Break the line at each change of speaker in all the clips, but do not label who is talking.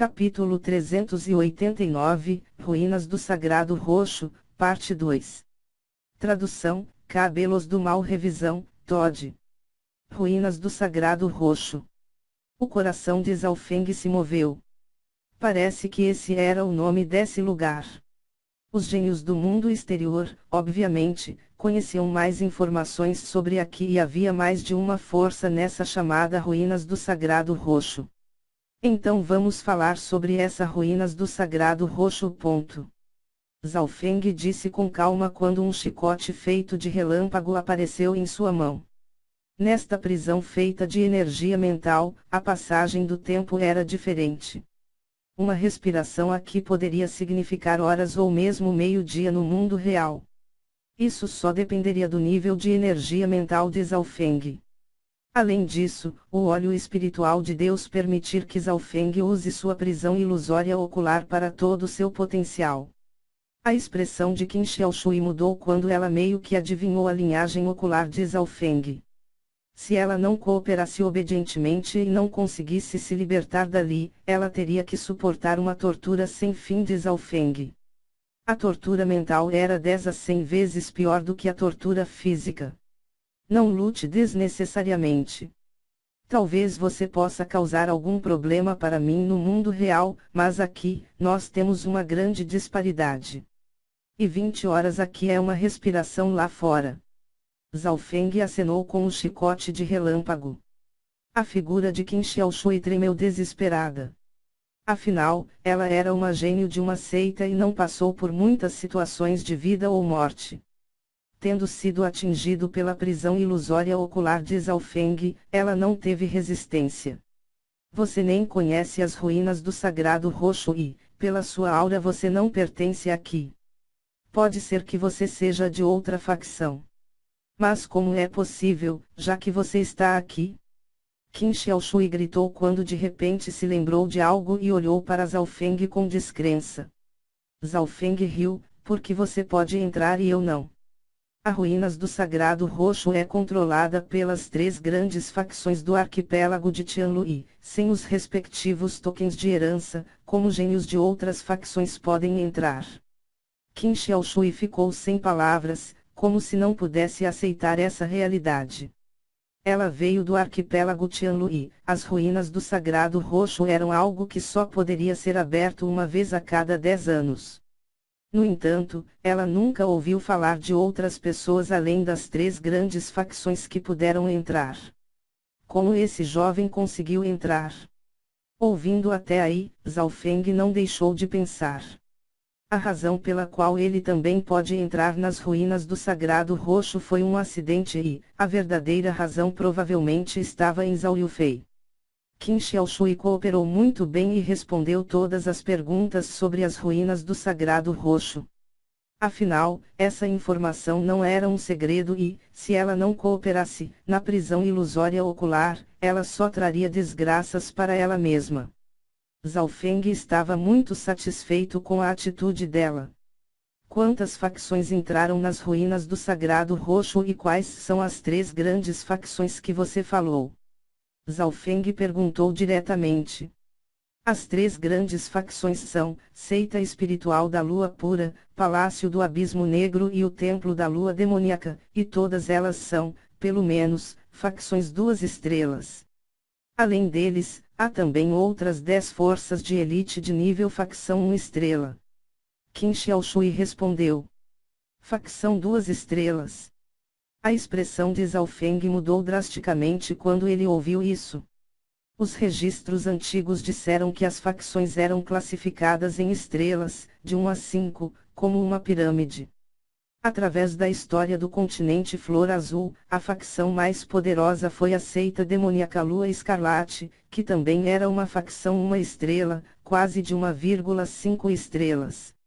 Capítulo 389, Ruínas do Sagrado Roxo, Parte 2. Tradução, Cabelos do Mal. Revisão, Todd. Ruínas do Sagrado Roxo. O coração de Zhao Feng se moveu. Parece que esse era o nome desse lugar. Os gênios do mundo exterior, obviamente, conheciam mais informações sobre aqui e havia mais de uma força nessa chamada Ruínas do Sagrado Roxo. Então vamos falar sobre essa Ruínas do Sagrado Roxo. Zhao Feng disse com calma quando um chicote feito de relâmpago apareceu em sua mão. Nesta prisão feita de energia mental, a passagem do tempo era diferente. Uma respiração aqui poderia significar horas ou mesmo meio-dia no mundo real. Isso só dependeria do nível de energia mental de Zhao Feng. Além disso, o óleo espiritual de Deus permitir que Zhao Feng use sua prisão ilusória ocular para todo o seu potencial. A expressão de Qin Xiaoshui mudou quando ela meio que adivinhou a linhagem ocular de Zhao Feng. Se ela não cooperasse obedientemente e não conseguisse se libertar dali, ela teria que suportar uma tortura sem fim de Zhao Feng. A tortura mental era 10 a 100 vezes pior do que a tortura física. Não lute desnecessariamente. Talvez você possa causar algum problema para mim no mundo real, mas aqui, nós temos uma grande disparidade. E 20 horas aqui é uma respiração lá fora. Zhao Feng acenou com um chicote de relâmpago. A figura de Qin Xiaoshui tremeu desesperada. Afinal, ela era uma gênio de uma seita e não passou por muitas situações de vida ou morte. Tendo sido atingido pela prisão ilusória ocular de Zhao Feng, ela não teve resistência. Você nem conhece as ruínas do Sagrado Roxo e, pela sua aura você não pertence aqui. Pode ser que você seja de outra facção. Mas como é possível, já que você está aqui? Qin Xiaoshui gritou quando de repente se lembrou de algo e olhou para Zhao Feng com descrença. Zhao Feng riu, porque você pode entrar e eu não. A Ruínas do Sagrado Roxo é controlada pelas 3 grandes facções do arquipélago de Tianlu e, sem os respectivos tokens de herança, como gênios de outras facções podem entrar. Qin Xiaoshui ficou sem palavras, como se não pudesse aceitar essa realidade. Ela veio do arquipélago Tianlu e, as Ruínas do Sagrado Roxo eram algo que só poderia ser aberto uma vez a cada 10 anos. No entanto, ela nunca ouviu falar de outras pessoas além das 3 grandes facções que puderam entrar. Como esse jovem conseguiu entrar? Ouvindo até aí, Zhao Feng não deixou de pensar. A razão pela qual ele também pode entrar nas Ruínas do Sagrado Roxo foi um acidente e, a verdadeira razão provavelmente estava em Zhao Yufei. Qin Xiaoshui cooperou muito bem e respondeu todas as perguntas sobre as Ruínas do Sagrado Roxo. Afinal, essa informação não era um segredo e, se ela não cooperasse, na prisão ilusória ocular, ela só traria desgraças para ela mesma. Zhao Feng estava muito satisfeito com a atitude dela. Quantas facções entraram nas Ruínas do Sagrado Roxo e quais são as 3 grandes facções que você falou? Zhao Feng perguntou diretamente. As 3 grandes facções são, Seita Espiritual da Lua Pura, Palácio do Abismo Negro e o Templo da Lua Demoníaca, e todas elas são, pelo menos, facções 2 estrelas. Além deles, há também outras 10 forças de elite de nível facção 1 estrela. Qin Xiaoshui respondeu. Facção 2 estrelas. A expressão de Zhao Feng mudou drasticamente quando ele ouviu isso. Os registros antigos disseram que as facções eram classificadas em estrelas, de 1 a 5, como uma pirâmide. Através da história do continente Flor Azul, a facção mais poderosa foi a seita demoníaca Lua Escarlate, que também era uma facção 1 estrela, quase de 1,5 estrelas.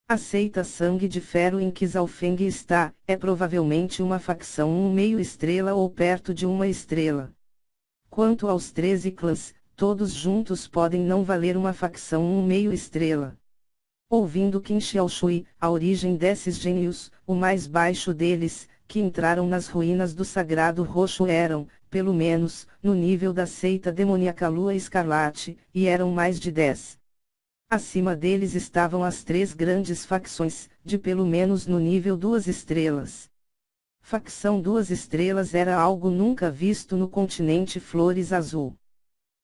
A seita Sangue de Ferro em que Zhao Feng está, é provavelmente uma facção 1,5 estrela ou perto de 1 estrela. Quanto aos 13 clãs, todos juntos podem não valer uma facção 1,5 estrela. Ouvindo Qin Xiaoshui, a origem desses gênios, o mais baixo deles, que entraram nas ruínas do Sagrado Roxo eram, pelo menos, no nível da seita demoníaca Lua Escarlate, e eram mais de 10. Acima deles estavam as 3 grandes facções, de pelo menos no nível 2 estrelas. Facção 2 estrelas era algo nunca visto no continente Flores Azul.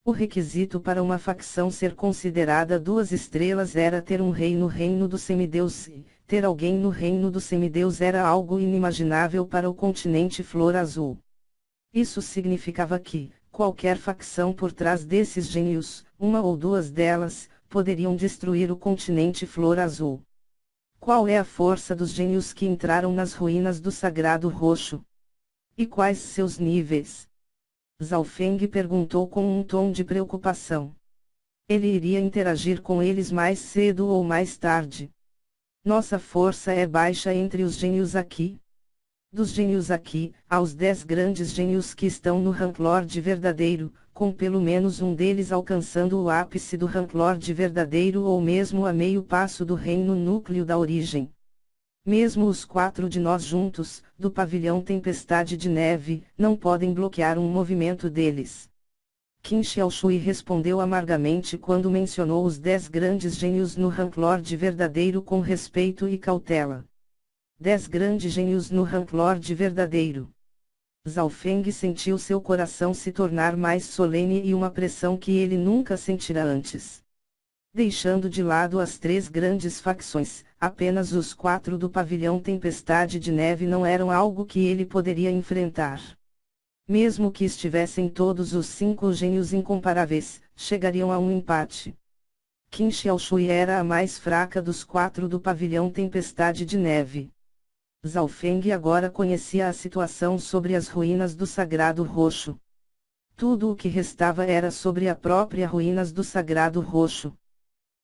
O requisito para uma facção ser considerada 2 estrelas era ter um rei no reino do semideus e ter alguém no reino do semideus era algo inimaginável para o continente Flor Azul. Isso significava que, qualquer facção por trás desses gênios, uma ou 2 delas, poderiam destruir o continente Flor Azul. Qual é a força dos gênios que entraram nas ruínas do Sagrado Roxo? E quais seus níveis? Zhao Feng perguntou com um tom de preocupação. Ele iria interagir com eles mais cedo ou mais tarde. Nossa força é baixa entre os gênios aqui. Dos gênios aqui, há os 10 grandes gênios que estão no Ranklord verdadeiro, com pelo menos um deles alcançando o ápice do Ranklord verdadeiro ou mesmo a meio passo do reino núcleo da origem. Mesmo os 4 de nós juntos, do pavilhão Tempestade de Neve, não podem bloquear um movimento deles. Qin Xiaoshui respondeu amargamente quando mencionou os 10 grandes gênios no Ranklord verdadeiro com respeito e cautela. 10 grandes gênios no Ranklord verdadeiro. Zhao Feng sentiu seu coração se tornar mais solene e uma pressão que ele nunca sentira antes. Deixando de lado as 3 grandes facções, apenas os 4 do pavilhão Tempestade de Neve não eram algo que ele poderia enfrentar. Mesmo que estivessem todos os 5 gênios incomparáveis, chegariam a um empate. Qin Xiaoshui era a mais fraca dos 4 do pavilhão Tempestade de Neve. Zhao Feng agora conhecia a situação sobre as ruínas do Sagrado Roxo. Tudo o que restava era sobre a própria ruínas do Sagrado Roxo.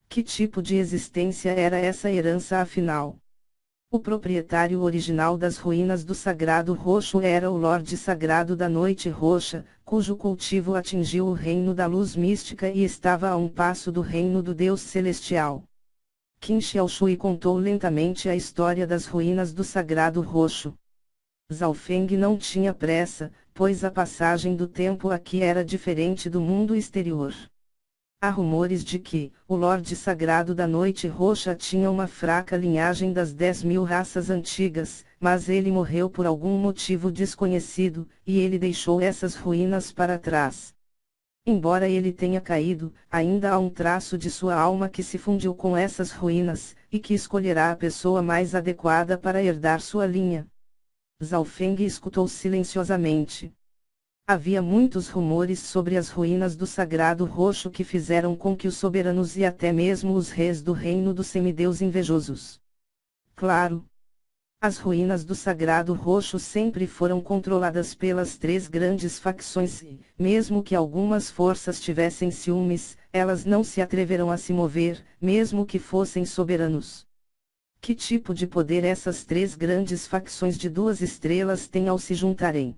Que tipo de existência era essa herança afinal? O proprietário original das ruínas do Sagrado Roxo era o Lorde Sagrado da Noite Roxa, cujo cultivo atingiu o reino da luz mística e estava a um passo do reino do Deus Celestial. Qin Xiaoshui contou lentamente a história das ruínas do Sagrado Roxo. Zhao Feng não tinha pressa, pois a passagem do tempo aqui era diferente do mundo exterior. Há rumores de que, o Lorde Sagrado da Noite Roxa tinha uma fraca linhagem das 10.000 raças antigas, mas ele morreu por algum motivo desconhecido, e ele deixou essas ruínas para trás. Embora ele tenha caído, ainda há um traço de sua alma que se fundiu com essas ruínas, e que escolherá a pessoa mais adequada para herdar sua linha. Zhao Feng escutou silenciosamente. Havia muitos rumores sobre as ruínas do Sagrado Roxo que fizeram com que os soberanos e até mesmo os reis do reino do semideus invejosos. Claro. As ruínas do Sagrado Roxo sempre foram controladas pelas 3 grandes facções e, mesmo que algumas forças tivessem ciúmes, elas não se atreverão a se mover, mesmo que fossem soberanos. Que tipo de poder essas 3 grandes facções de 2 estrelas têm ao se juntarem?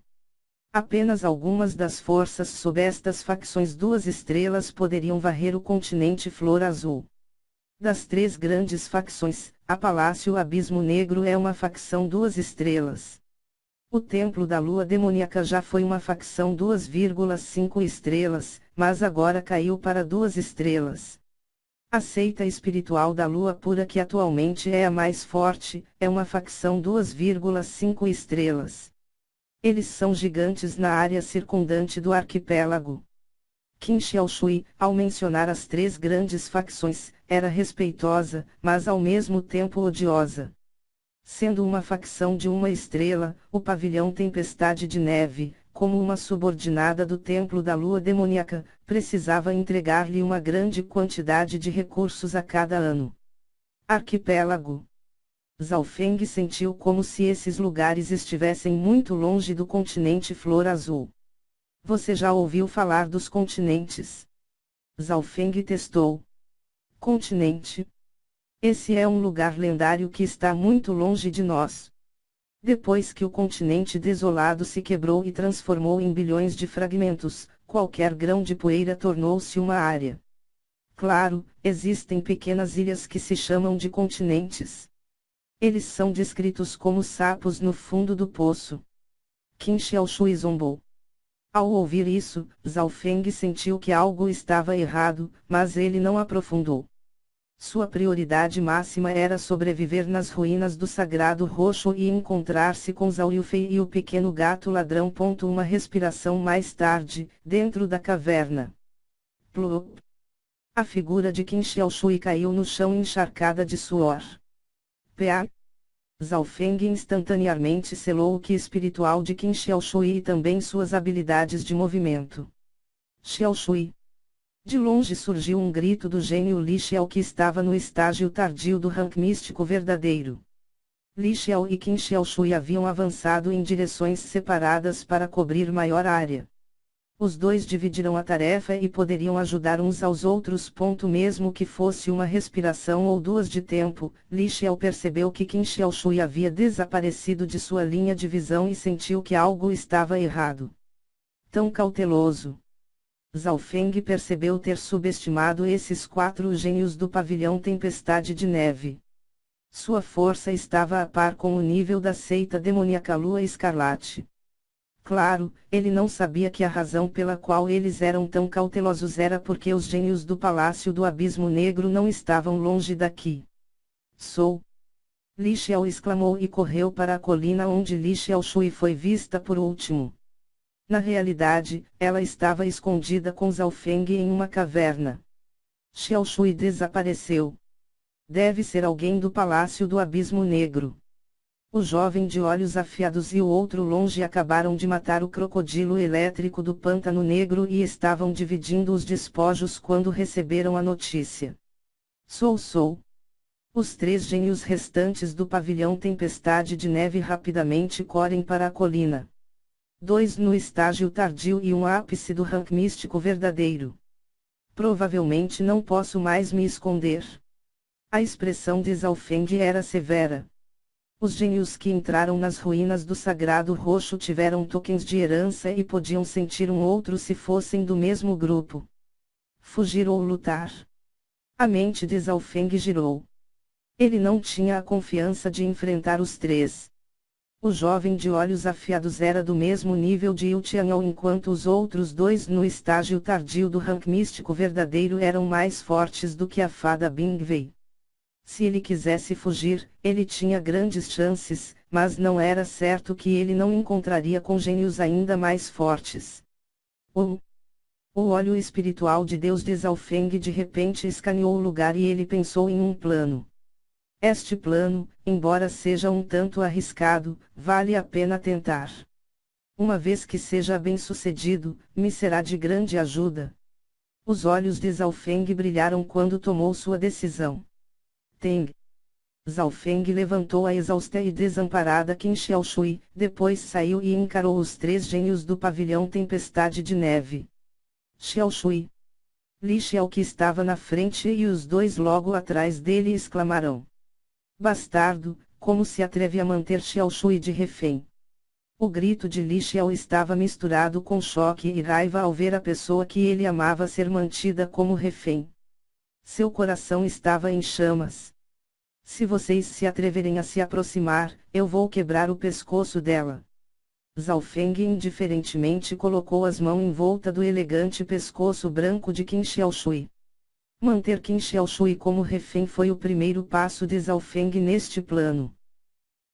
Apenas algumas das forças sob estas facções 2 estrelas poderiam varrer o continente Flor Azul. Das 3 grandes facções, a Palácio Abismo Negro é uma facção 2 estrelas. O Templo da Lua Demoníaca já foi uma facção 2,5 estrelas, mas agora caiu para 2 estrelas. A seita espiritual da Lua Pura, que atualmente é a mais forte, é uma facção 2,5 estrelas. Eles são gigantes na área circundante do arquipélago. Qin Xiaoshui, ao mencionar as 3 grandes facções, era respeitosa, mas ao mesmo tempo odiosa. Sendo uma facção de 1 estrela, o pavilhão Tempestade de Neve, como uma subordinada do Templo da Lua Demoníaca, precisava entregar-lhe uma grande quantidade de recursos a cada ano. Arquipélago. Zhao Feng sentiu como se esses lugares estivessem muito longe do continente Flor Azul. Você já ouviu falar dos continentes? Zhao Feng testou. Continente? Esse é um lugar lendário que está muito longe de nós. Depois que o continente desolado se quebrou e transformou em bilhões de fragmentos, qualquer grão de poeira tornou-se uma área. Claro, existem pequenas ilhas que se chamam de continentes. Eles são descritos como sapos no fundo do poço. Qin Xiaoshui zombou. Ao ouvir isso, Zhao Feng sentiu que algo estava errado, mas ele não aprofundou. Sua prioridade máxima era sobreviver nas ruínas do Sagrado Roxo e encontrar-se com Zhao Yufei e o pequeno gato ladrão. Uma respiração mais tarde, dentro da caverna. Plup. A figura de Qin Xiaoshui caiu no chão encharcada de suor. P.A. Zhao Feng instantaneamente selou o ki espiritual de Qin Xiaoshui e também suas habilidades de movimento. Xiaoshui. De longe surgiu um grito do gênio Li Xiao que estava no estágio tardio do rank místico verdadeiro. Li Xiao e Qin Xiaoshui haviam avançado em direções separadas para cobrir maior área. Os dois dividiram a tarefa e poderiam ajudar uns aos outros. Mesmo que fosse uma respiração ou duas de tempo, Li Xiao percebeu que Qin Xiaoshui havia desaparecido de sua linha de visão e sentiu que algo estava errado. Tão cauteloso. Zhao Feng percebeu ter subestimado esses 4 gênios do pavilhão Tempestade de Neve. Sua força estava a par com o nível da seita demoníaca Lua Escarlate. Claro, ele não sabia que a razão pela qual eles eram tão cautelosos era porque os gênios do Palácio do Abismo Negro não estavam longe daqui. Sou! Li Xiao exclamou e correu para a colina onde Li Xiaoshui foi vista por último. Na realidade, ela estava escondida com Zhao Feng em uma caverna. Xiaoshui desapareceu. Deve ser alguém do Palácio do Abismo Negro. O jovem de olhos afiados e o outro longe acabaram de matar o crocodilo elétrico do Pântano Negro e estavam dividindo os despojos quando receberam a notícia. Sou. Os 3 gênios restantes do pavilhão Tempestade de Neve rapidamente correm para a colina. 2 no estágio tardio e um ápice do rank místico verdadeiro. Provavelmente não posso mais me esconder. A expressão de Zhao Feng era severa. Os gênios que entraram nas ruínas do Sagrado Roxo tiveram tokens de herança e podiam sentir um outro se fossem do mesmo grupo. Fugir ou lutar? A mente de Zhao Feng girou. Ele não tinha a confiança de enfrentar os 3. O jovem de olhos afiados era do mesmo nível de Yu Tianyao enquanto os outros 2 no estágio tardio do rank místico verdadeiro eram mais fortes do que a fada Bingwei. Se ele quisesse fugir, ele tinha grandes chances, mas não era certo que ele não encontraria com gênios ainda mais fortes. O olho espiritual de Deus de Zhao Feng de repente escaneou o lugar e ele pensou em um plano. Este plano, embora seja um tanto arriscado, vale a pena tentar. Uma vez que seja bem-sucedido, me será de grande ajuda. Os olhos de Zhao Feng brilharam quando tomou sua decisão. Teng. Zhao Feng levantou a exausta e desamparada Qin Xiaoshui, depois saiu e encarou os 3 gênios do pavilhão Tempestade de Neve. Xiaoshui. Li Xiao que estava na frente e os 2 logo atrás dele exclamaram. Bastardo, como se atreve a manter Xiaoshui de refém? O grito de Li Xiao estava misturado com choque e raiva ao ver a pessoa que ele amava ser mantida como refém. Seu coração estava em chamas. Se vocês se atreverem a se aproximar, eu vou quebrar o pescoço dela. Zhao Feng indiferentemente colocou as mãos em volta do elegante pescoço branco de Qin Xiaoshui. Manter Qin Xiaoshui como refém foi o primeiro passo de Zhao Feng neste plano.